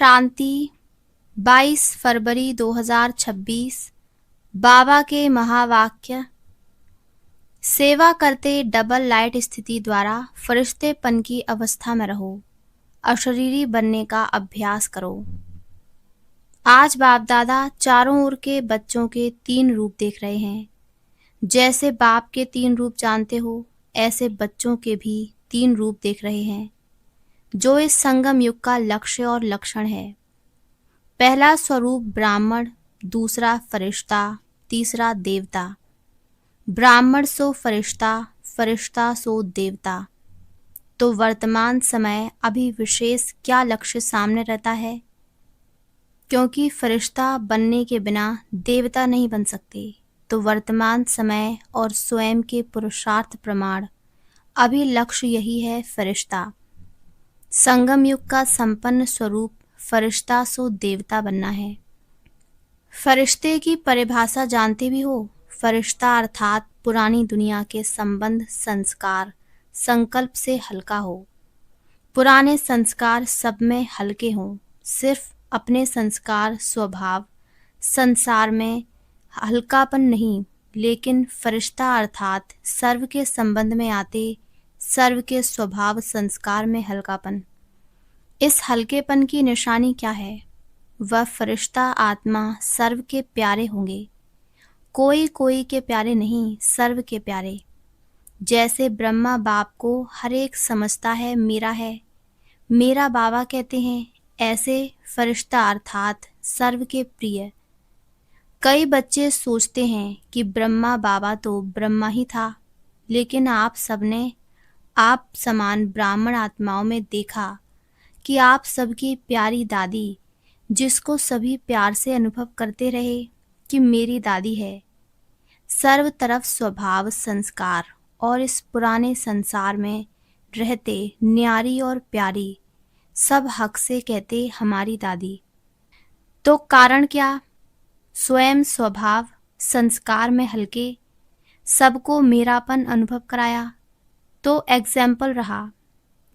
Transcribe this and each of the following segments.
शांति 22 फरवरी 2026। बाबा के महावाक्य। सेवा करते डबल लाइट स्थिति द्वारा फरिश्तेपन की अवस्था में रहो, अशरीरी बनने का अभ्यास करो। आज बाप दादा चारों ओर के बच्चों के 3 रूप देख रहे हैं। जैसे बाप के 3 रूप जानते हो, ऐसे बच्चों के भी 3 रूप देख रहे हैं, जो इस संगम युग का लक्ष्य और लक्षण है। पहला स्वरूप ब्राह्मण, दूसरा फरिश्ता, तीसरा देवता। ब्राह्मण सो फरिश्ता, फरिश्ता सो देवता। तो वर्तमान समय अभी विशेष क्या लक्ष्य सामने रहता है? क्योंकि फरिश्ता बनने के बिना देवता नहीं बन सकते, तो वर्तमान समय और स्वयं के पुरुषार्थ प्रमाण अभी लक्ष्य यही है, फरिश्ता। संगम युग का संपन्न स्वरूप फरिश्ता सो देवता बनना है। फरिश्ते की परिभाषा जानते भी हो। फरिश्ता अर्थात पुरानी दुनिया के संबंध, संस्कार, संकल्प से हल्का हो। पुराने संस्कार सब में हल्के हों, सिर्फ अपने संस्कार, स्वभाव, संसार में हल्कापन नहीं, लेकिन फरिश्ता अर्थात सर्व के संबंध में आते, सर्व के स्वभाव, संस्कार में हल्कापन। इस हल्केपन की निशानी क्या है? वह फरिश्ता आत्मा सर्व के प्यारे होंगे, कोई कोई के प्यारे नहीं, सर्व के प्यारे। जैसे ब्रह्मा बाप को हर एक समझता है, मेरा है, मेरा बाबा कहते हैं, ऐसे फरिश्ता अर्थात सर्व के प्रिय। कई बच्चे सोचते हैं कि ब्रह्मा बाबा तो ब्रह्मा ही था, लेकिन आप सबने आप समान ब्राह्मण आत्माओं में देखा कि आप सबकी प्यारी दादी, जिसको सभी प्यार से अनुभव करते रहे कि मेरी दादी है, सर्व तरफ स्वभाव, संस्कार और इस पुराने संसार में रहते न्यारी और प्यारी, सब हक से कहते हमारी दादी। तो कारण क्या? स्वयं स्वभाव, संस्कार में हल्के, सबको मेरापन अनुभव कराया, तो एग्जाम्पल रहा।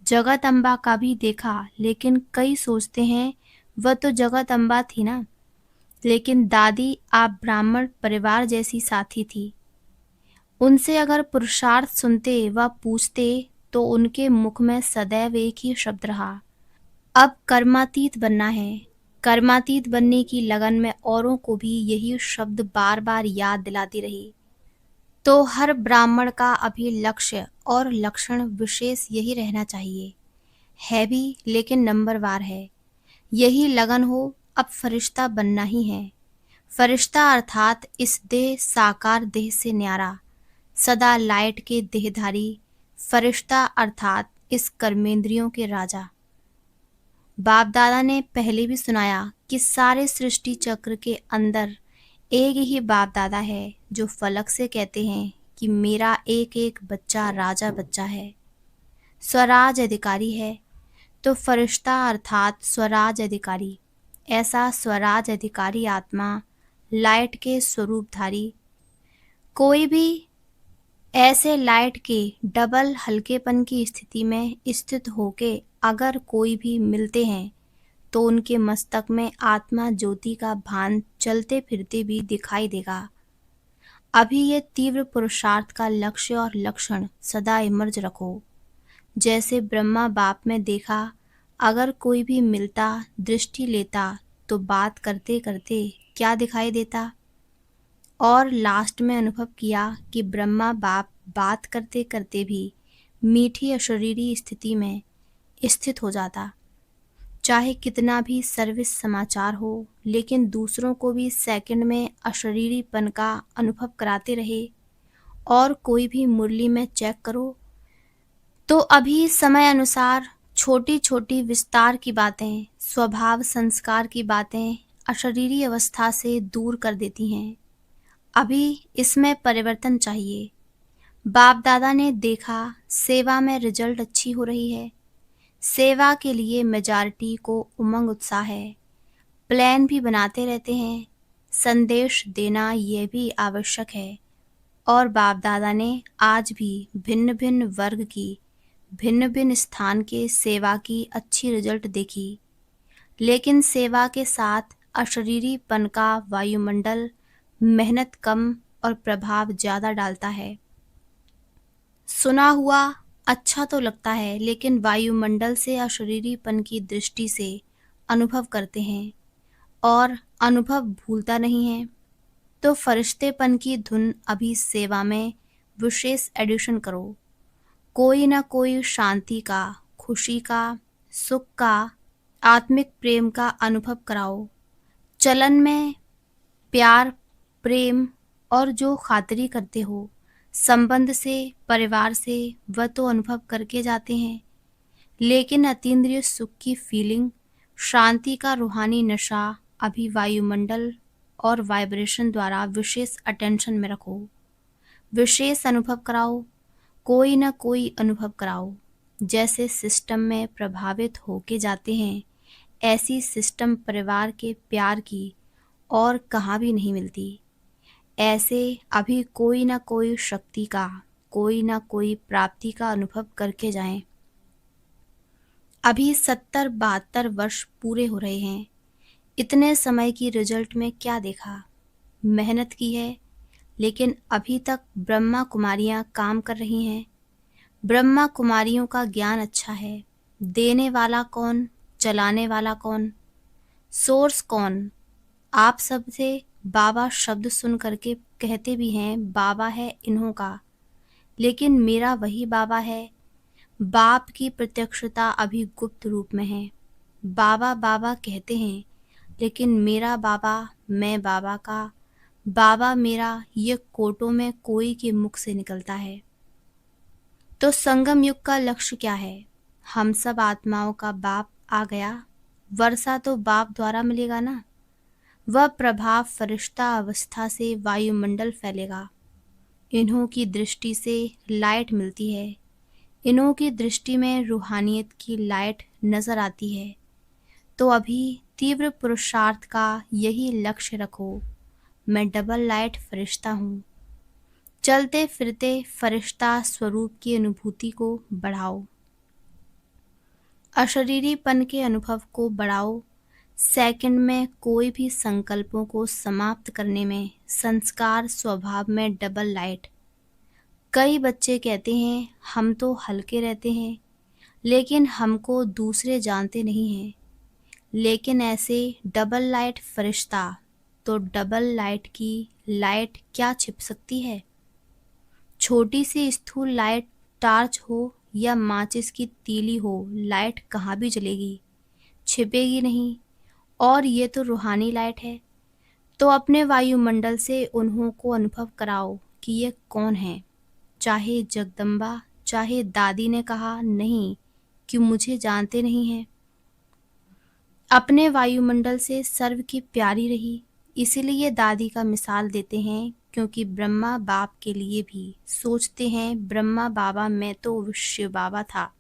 जगत अम्बा का भी देखा, लेकिन कई सोचते हैं वह तो जगत अम्बा थी ना, लेकिन दादी आप ब्राह्मण परिवार जैसी साथी थी। उनसे अगर पुरुषार्थ सुनते व पूछते तो उनके मुख में सदैव एक ही शब्द रहा, अब कर्मातीत बनना है। कर्मातीत बनने की लगन में औरों को भी यही शब्द बार बार याद दिलाती रही। तो हर ब्राह्मण का अभी लक्ष्य और लक्षण विशेष यही रहना चाहिए, है भी, लेकिन नंबरवार है। यही लगन हो, अब फरिश्ता बनना ही है। फरिश्ता अर्थात इस देह, साकार देह से न्यारा, सदा लाइट के देहधारी। फरिश्ता अर्थात इस कर्मेंद्रियों के राजा। बाप दादा ने पहले भी सुनाया कि सारे सृष्टि चक्र के अंदर एक ही बाप दादा है, जो फलक से कहते हैं कि मेरा एक एक बच्चा राजा बच्चा है, स्वराज अधिकारी है। तो फरिश्ता अर्थात स्वराज अधिकारी, ऐसा स्वराज अधिकारी आत्मा, लाइट के स्वरूपधारी। कोई भी ऐसे लाइट के डबल हल्केपन की स्थिति में स्थित होके अगर कोई भी मिलते हैं, तो उनके मस्तक में आत्मा ज्योति का भान चलते फिरते भी दिखाई देगा। अभी ये तीव्र पुरुषार्थ का लक्ष्य और लक्षण सदा इमर्ज रखो। जैसे ब्रह्मा बाप में देखा, अगर कोई भी मिलता, दृष्टि लेता, तो बात करते करते क्या दिखाई देता, और लास्ट में अनुभव किया कि ब्रह्मा बाप बात करते करते भी मीठी अशरीरी स्थिति में स्थित हो जाता। चाहे कितना भी सर्विस समाचार हो, लेकिन दूसरों को भी सेकंड में अशरीरीपन का अनुभव कराते रहे। और कोई भी मुरली में चेक करो तो अभी समय अनुसार छोटी छोटी विस्तार की बातें, स्वभाव, संस्कार की बातें अशरीरी अवस्था से दूर कर देती हैं। अभी इसमें परिवर्तन चाहिए। बाप दादा ने देखा सेवा में रिजल्ट अच्छी हो रही है, सेवा के लिए मेजॉरिटी को उमंग उत्साह है, प्लान भी बनाते रहते हैं, संदेश देना यह भी आवश्यक है। और बाप दादा ने आज भी भिन्न भिन्न वर्ग की, भिन्न भिन्न स्थान के सेवा की अच्छी रिजल्ट देखी। लेकिन सेवा के साथ अशरीरीपन का वायुमंडल मेहनत कम और प्रभाव ज़्यादा डालता है। सुना हुआ अच्छा तो लगता है, लेकिन वायुमंडल से अशरीरीपन की दृष्टि से अनुभव करते हैं और अनुभव भूलता नहीं है। तो फरिश्तेपन की धुन अभी सेवा में विशेष एडिशन करो। कोई ना कोई शांति का, खुशी का, सुख का, आत्मिक प्रेम का अनुभव कराओ। चलन में प्यार, प्रेम और जो खातिरी करते हो संबंध से, परिवार से, वह तो अनुभव करके जाते हैं, लेकिन अतीन्द्रिय सुख की फीलिंग, शांति का रूहानी नशा अभी वायुमंडल और वाइब्रेशन द्वारा विशेष अटेंशन में रखो। विशेष अनुभव कराओ, कोई ना कोई अनुभव कराओ। जैसे सिस्टम में प्रभावित होके जाते हैं, ऐसी सिस्टम परिवार के प्यार की और कहाँ भी नहीं मिलती। ऐसे अभी कोई ना कोई शक्ति का, कोई ना कोई प्राप्ति का अनुभव करके जाएं। अभी 70-72 वर्ष पूरे हो रहे हैं। इतने समय की रिजल्ट में क्या देखा? मेहनत की है, लेकिन अभी तक ब्रह्मा कुमारियां काम कर रही हैं। ब्रह्मा कुमारियों का ज्ञान अच्छा है। देने वाला कौन, चलाने वाला कौन, सोर्स कौन? आप सबसे बाबा शब्द सुन करके कहते भी हैं बाबा है इन्हों का, लेकिन मेरा वही बाबा है। बाप की प्रत्यक्षता अभी गुप्त रूप में है। बाबा बाबा कहते हैं, लेकिन मेरा बाबा, मैं बाबा का, बाबा मेरा, ये कोटों में कोई के मुख से निकलता है। तो संगम युग का लक्ष्य क्या है? हम सब आत्माओं का बाप आ गया। वर्षा तो बाप द्वारा मिलेगा ना। वह प्रभाव फरिश्ता अवस्था से वायुमंडल फैलेगा। इन्हों की दृष्टि से लाइट मिलती है। इन्हों की दृष्टि में रूहानियत की लाइट नजर आती है। तो अभी तीव्र पुरुषार्थ का यही लक्ष्य रखो। मैं डबल लाइट फरिश्ता हूँ। चलते फिरते फरिश्ता स्वरूप की अनुभूति को बढ़ाओ। अशरीरीपन के अनुभव को बढ़ाओ। सेकंड में कोई भी संकल्पों को समाप्त करने में संस्कार स्वभाव में डबल लाइट। कई बच्चे कहते हैं हम तो हल्के रहते हैं, लेकिन हमको दूसरे जानते नहीं हैं। लेकिन ऐसे डबल लाइट फरिश्ता, तो डबल लाइट की लाइट क्या छिप सकती है? छोटी सी स्थूल लाइट टार्च हो या माचिस की तीली हो, लाइट कहाँ भी जलेगी, छिपेगी नहीं। और ये तो रूहानी लाइट है। तो अपने वायुमंडल से उन्हों को अनुभव कराओ कि ये कौन है। चाहे जगदम्बा, चाहे दादी ने कहा नहीं कि मुझे जानते नहीं हैं। अपने वायुमंडल से सर्व की प्यारी रही, इसीलिए दादी का मिसाल देते हैं, क्योंकि ब्रह्मा बाप के लिए भी सोचते हैं ब्रह्मा बाबा मैं तो शिव बाबा था।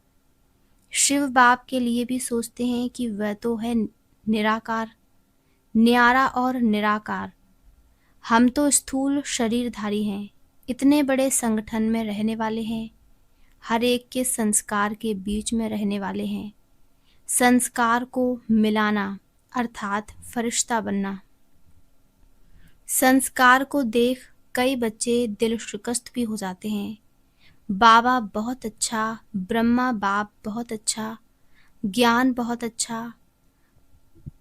शिव बाप के लिए भी सोचते हैं कि वह तो है निराकार, न्यारा और निराकार। हम तो स्थूल शरीरधारी हैं, इतने बड़े संगठन में रहने वाले हैं, हर एक के संस्कार के बीच में रहने वाले हैं। संस्कार को मिलाना अर्थात फरिश्ता बनना। संस्कार को देख कई बच्चे दिल शिकस्त भी हो जाते हैं। बाबा बहुत अच्छा, ब्रह्मा बाप बहुत अच्छा, ज्ञान बहुत अच्छा,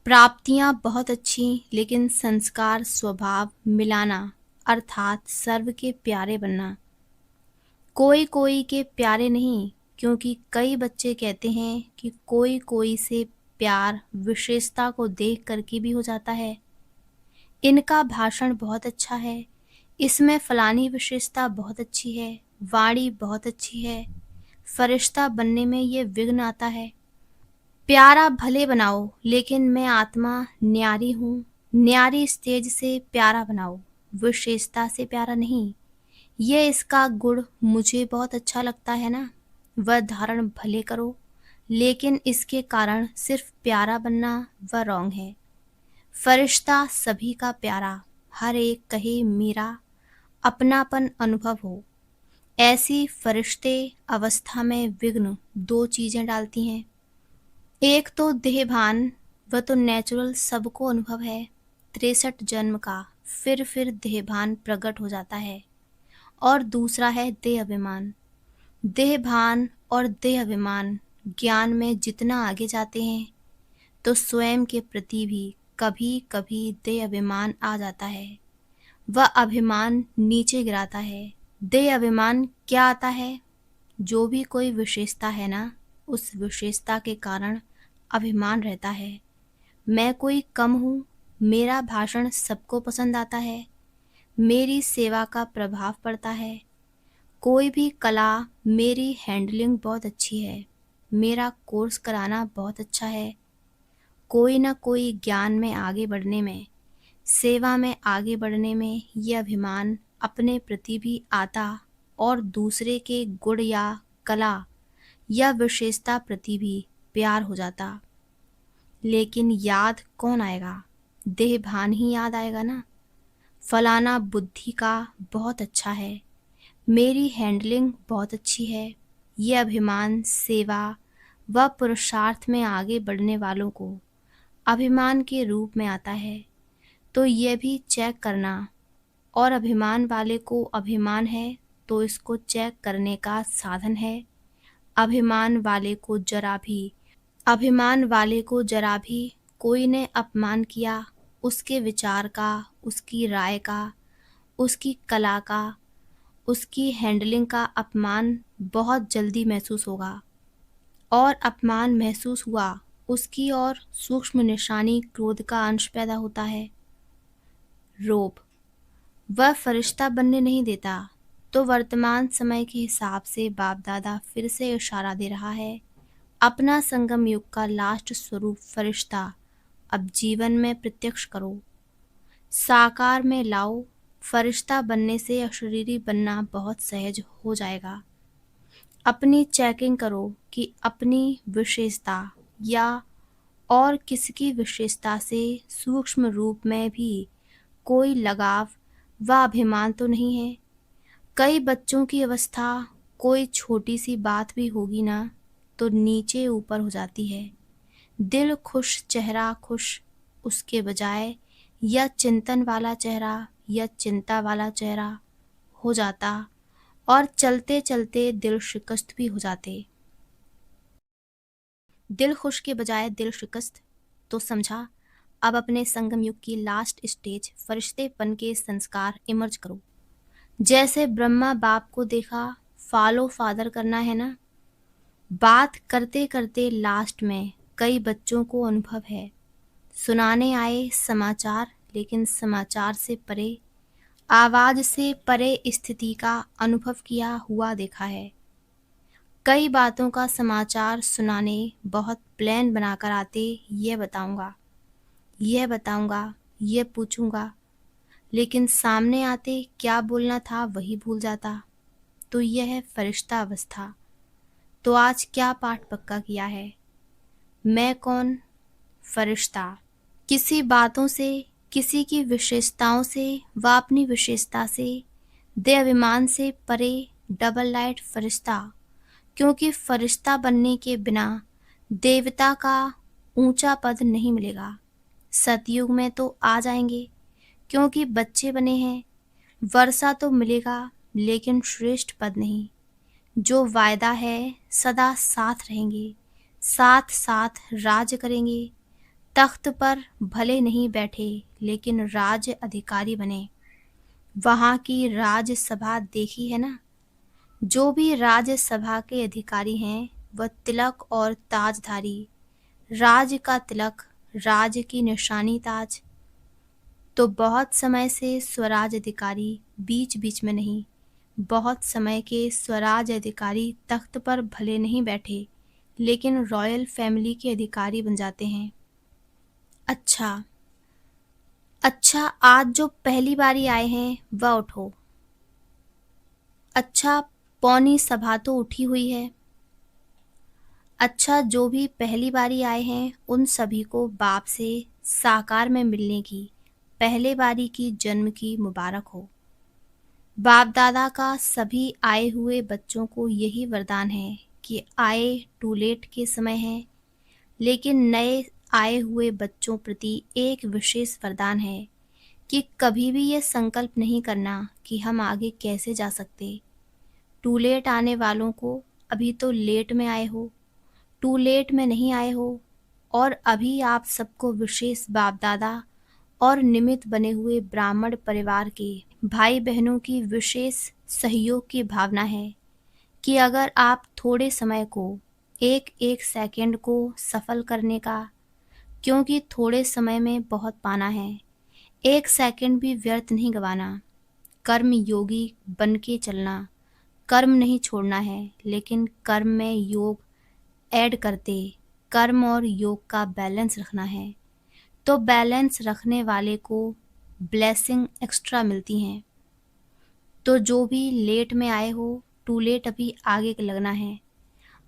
प्राप्तियां बहुत अच्छी, लेकिन संस्कार स्वभाव मिलाना अर्थात सर्व के प्यारे बनना। कोई कोई के प्यारे नहीं, क्योंकि कई बच्चे कहते हैं कि कोई कोई से प्यार विशेषता को देख करके भी हो जाता है। इनका भाषण बहुत अच्छा है, इसमें फलानी विशेषता बहुत अच्छी है, वाणी बहुत अच्छी है, फरिश्ता बनने में ये विघ्न आता है। प्यारा भले बनाओ, लेकिन मैं आत्मा न्यारी हूँ। न्यारी स्टेज से प्यारा बनाओ, विशेषता से प्यारा नहीं। ये इसका गुण मुझे बहुत अच्छा लगता है ना, वह धारण भले करो, लेकिन इसके कारण सिर्फ प्यारा बनना वह रॉन्ग है। फरिश्ता सभी का प्यारा, हर एक कहे मेरा, अपनापन अनुभव हो। ऐसी फरिश्ते अवस्था में विघ्न दो चीजें डालती हैं। एक तो देहभान, वह तो नेचुरल सबको अनुभव है। 63 जन्म का फिर देहभान प्रकट हो जाता है। और दूसरा है देह अभिमान। देहभान और देह अभिमान ज्ञान में जितना आगे जाते हैं तो स्वयं के प्रति भी कभी कभी देह अभिमान आ जाता है। वह अभिमान नीचे गिराता है। देह अभिमान क्या आता है? जो भी कोई विशेषता है ना, उस विशेषता के कारण अभिमान रहता है। मैं कोई कम हूँ, मेरा भाषण सबको पसंद आता है, मेरी सेवा का प्रभाव पड़ता है, कोई भी कला, मेरी हैंडलिंग बहुत अच्छी है, मेरा कोर्स कराना बहुत अच्छा है। कोई ना कोई ज्ञान में आगे बढ़ने में, सेवा में आगे बढ़ने में ये अभिमान अपने प्रति भी आता और दूसरे के गुण या कला या विशेषता प्रति भी प्यार हो जाता। लेकिन याद कौन आएगा? देहभान ही याद आएगा ना। फलाना बुद्धि का बहुत अच्छा है, मेरी हैंडलिंग बहुत अच्छी है। ये अभिमान सेवा व पुरुषार्थ में आगे बढ़ने वालों को अभिमान के रूप में आता है। तो यह भी चेक करना, और अभिमान वाले को अभिमान है तो इसको चेक करने का साधन है। अभिमान वाले को जरा भी कोई ने अपमान किया, उसके विचार का, उसकी राय का, उसकी कला का, उसकी हैंडलिंग का अपमान बहुत जल्दी महसूस होगा। और अपमान महसूस हुआ, उसकी और सूक्ष्म निशानी क्रोध का अंश पैदा होता है। रोब, वह फरिश्ता बनने नहीं देता। तो वर्तमान समय के हिसाब से बाप दादा फिर से इशारा दे रहा है, अपना संगम युग का लास्ट स्वरूप फरिश्ता अब जीवन में प्रत्यक्ष करो, साकार में लाओ। फरिश्ता बनने से अशरीरी बनना बहुत सहज हो जाएगा। अपनी चेकिंग करो कि अपनी विशेषता या और किसकी विशेषता से सूक्ष्म रूप में भी कोई लगाव व अभिमान तो नहीं है। कई बच्चों की अवस्था कोई छोटी सी बात भी होगी ना तो नीचे ऊपर हो जाती है। दिल खुश चेहरा खुश, उसके बजाय या चिंतन वाला चेहरा या चिंता वाला चेहरा हो जाता और चलते चलते दिल शिकस्त भी हो जाते। दिल खुश के बजाय दिल शिकस्त, तो समझा अब अपने संगम युग की लास्ट स्टेज फरिश्तेपन के संस्कार इमर्ज करो। जैसे ब्रह्मा बाप को देखा, फॉलो फादर करना है ना। बात करते करते लास्ट में कई बच्चों को अनुभव है, सुनाने आए समाचार, लेकिन समाचार से परे, आवाज से परे स्थिति का अनुभव किया हुआ देखा है। कई बातों का समाचार सुनाने बहुत प्लान बनाकर आते, ये बताऊंगा, ये पूछूंगा, लेकिन सामने आते क्या बोलना था वही भूल जाता। तो यह है फरिश्ता अवस्था। तो आज क्या पाठ पक्का किया है? मैं कौन? फरिश्ता। किसी बातों से, किसी की विशेषताओं से व अपनी विशेषता से, देह अभिमान से परे डबल लाइट फरिश्ता। क्योंकि फरिश्ता बनने के बिना देवता का ऊंचा पद नहीं मिलेगा। सतयुग में तो आ जाएंगे क्योंकि बच्चे बने हैं, वर्षा तो मिलेगा लेकिन श्रेष्ठ पद नहीं। जो वायदा है सदा साथ रहेंगे, साथ साथ राज करेंगे। तख्त पर भले नहीं बैठे लेकिन राज्य अधिकारी बने। वहाँ की राज्यसभा देखी है ना। जो भी राज्यसभा के अधिकारी हैं वह तिलक और ताजधारी, राज का तिलक, राज की निशानी ताज। तो बहुत समय से स्वराज अधिकारी बीच बीच में नहीं, बहुत समय के स्वराज अधिकारी तख्त पर भले नहीं बैठे लेकिन रॉयल फैमिली के अधिकारी बन जाते हैं। अच्छा, आज जो पहली बारी आए हैं वह उठो। अच्छा, पौनी सभा तो उठी हुई है। अच्छा, जो भी पहली बारी आए हैं उन सभी को बाप से साकार में मिलने की पहले बारी की जन्म की मुबारक हो। बाप दादा का सभी आए हुए बच्चों को यही वरदान है कि आए टू लेट के समय है, लेकिन नए आए हुए बच्चों प्रति एक विशेष वरदान है कि कभी भी ये संकल्प नहीं करना कि हम आगे कैसे जा सकते। टू लेट आने वालों को अभी तो लेट में आए हो, टू लेट में नहीं आए हो, और अभी आप सबको विशेष बाप दादा और निमित्त बने हुए ब्राह्मण परिवार के भाई बहनों की विशेष सहयोग की भावना है कि अगर आप थोड़े समय को, एक एक सेकंड को सफल करने का, क्योंकि थोड़े समय में बहुत पाना है, एक सेकंड भी व्यर्थ नहीं गंवाना। कर्म योगी बन के चलना, कर्म नहीं छोड़ना है, लेकिन कर्म में योग ऐड करते कर्म और योग का बैलेंस रखना है। तो बैलेंस रखने वाले को ब्लेसिंग एक्स्ट्रा मिलती हैं। तो जो भी लेट में आए हो, टू लेट अभी आगे लगना है।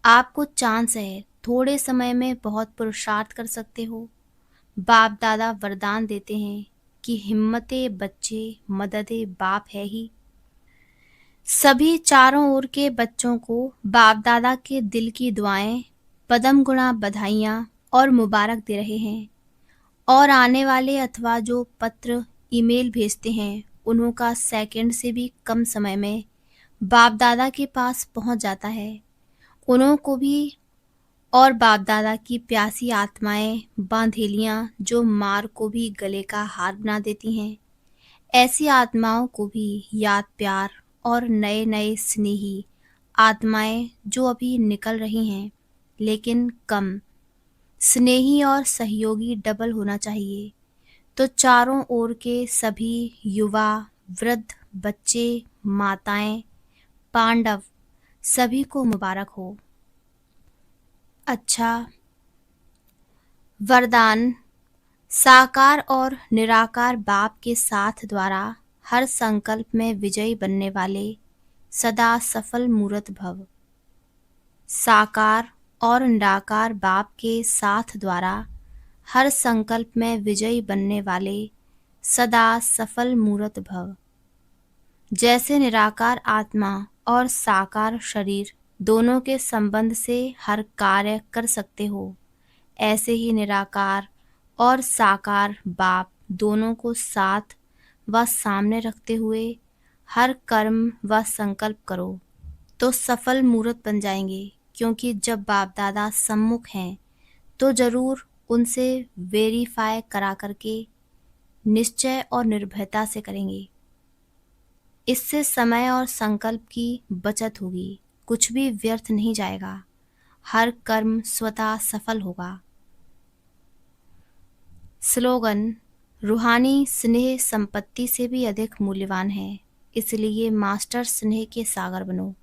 आपको चांस है, थोड़े समय में बहुत पुरुषार्थ कर सकते हो। बाप दादा वरदान देते हैं कि हिम्मते बच्चे मददे बाप है ही। सभी चारों ओर के बच्चों को बाप दादा के दिल की दुआएं, पदम गुणा बधाइयाँ और मुबारक दे रहे हैं। और आने वाले अथवा जो पत्र ईमेल भेजते हैं, उन्हों का सेकंड से भी कम समय में बाप दादा के पास पहुंच जाता है। उन्हों को भी और बाप दादा की प्यासी आत्माएं, बांधेलियां जो मार को भी गले का हार बना देती हैं, ऐसी आत्माओं को भी याद प्यार और नए नए स्नेही आत्माएं जो अभी निकल रही हैं, लेकिन कम स्नेही और सहयोगी डबल होना चाहिए। तो चारों ओर के सभी युवा, वृद्ध, बच्चे, माताएं, पांडव सभी को मुबारक हो। अच्छा, वरदान साकार और निराकार बाप के साथ द्वारा हर संकल्प में विजयी बनने वाले सदा सफल मूर्त भव। साकार और निराकार बाप के साथ द्वारा हर संकल्प में विजयी बनने वाले सदा सफल मूर्त भव। जैसे निराकार आत्मा और साकार शरीर दोनों के संबंध से हर कार्य कर सकते हो, ऐसे ही निराकार और साकार बाप दोनों को साथ व सामने रखते हुए हर कर्म व संकल्प करो तो सफल मूर्त बन जाएंगे। क्योंकि जब बाप दादा सम्मुख हैं तो जरूर उनसे वेरीफाई करा करके निश्चय और निर्भयता से करेंगे। इससे समय और संकल्प की बचत होगी, कुछ भी व्यर्थ नहीं जाएगा, हर कर्म स्वतः सफल होगा। स्लोगन: रूहानी स्नेह संपत्ति से भी अधिक मूल्यवान है, इसलिए मास्टर स्नेह के सागर बनो।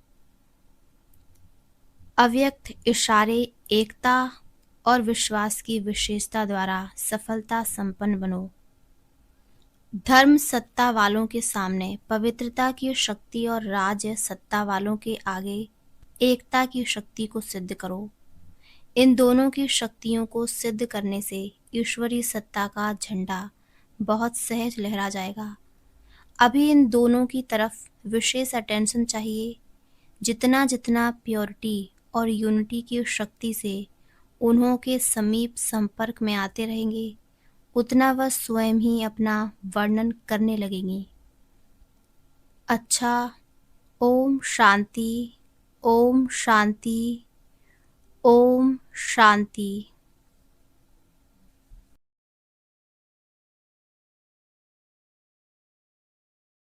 अव्यक्त इशारे एकता और विश्वास की विशेषता द्वारा सफलता संपन्न बनो। धर्म सत्ता वालों के सामने पवित्रता की शक्ति और राज्य सत्ता वालों के आगे एकता की शक्ति को सिद्ध करो। इन दोनों की शक्तियों को सिद्ध करने से ईश्वरीय सत्ता का झंडा बहुत सहज लहरा जाएगा। अभी इन दोनों की तरफ विशेष अटेंशन चाहिए। जितना जितना प्योरिटी और यूनिटी की शक्ति से उन्हों के समीप संपर्क में आते रहेंगे, उतना वह स्वयं ही अपना वर्णन करने लगेंगी। अच्छा, ओम शांति, ओम शांति, ओम शांति।